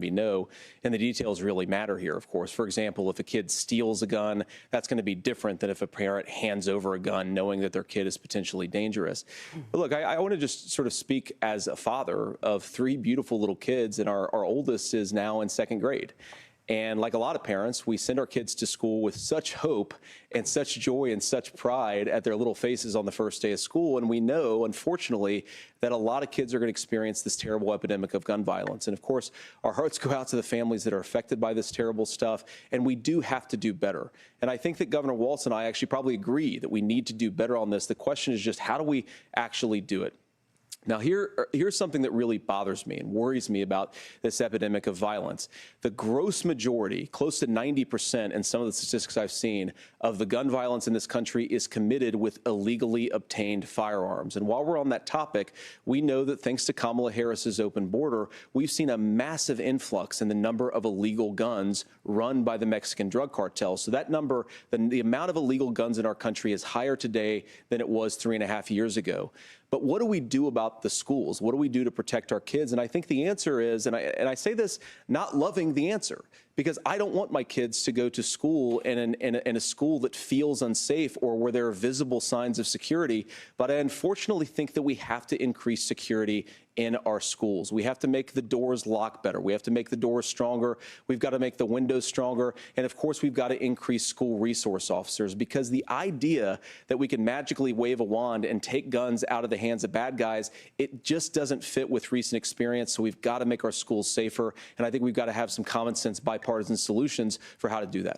be no, and the details really matter here, of course. For example, if a kid steals a gun, that's going to be different than if a parent hands over a gun knowing that their kid is potentially dangerous. But look, I want to just sort of speak as a father of three beautiful little kids, and our oldest is now in second grade. And like a lot of parents, we send our kids to school with such hope and such joy and such pride at their little faces on the first day of school. And we know, unfortunately, that a lot of kids are going to experience this terrible epidemic of gun violence. And of course, our hearts go out to the families that are affected by this terrible stuff. And we do have to do better. And I think that Governor Walz and I actually probably agree that we need to do better on this. The question is just, how do we actually do it? Now, here's something that really bothers me and worries me about this epidemic of violence. The gross majority, close to 90% in some of the statistics I've seen, of the gun violence in this country is committed with illegally obtained firearms. And while we're on that topic, we know that thanks to Kamala Harris's open border, we've seen a massive influx in the number of illegal guns run by the Mexican drug cartel. So that number, the amount of illegal guns in our country is higher today than it was 3.5 years ago. But what do we do about the schools? What do we do to protect our kids? And I think the answer is, and I say this not loving the answer, because I don't want my kids to go to school in a school that feels unsafe or where there are visible signs of security. But I unfortunately think that we have to increase security in our schools. We have to make the doors lock better. We have to make the doors stronger. We've got to make the windows stronger. And of course, we've got to increase school resource officers, because the idea that we can magically wave a wand and take guns out of the hands of bad guys, it just doesn't fit with recent experience. So we've got to make our schools safer. And I think we've got to have some common sense bipartisan solutions for how to do that.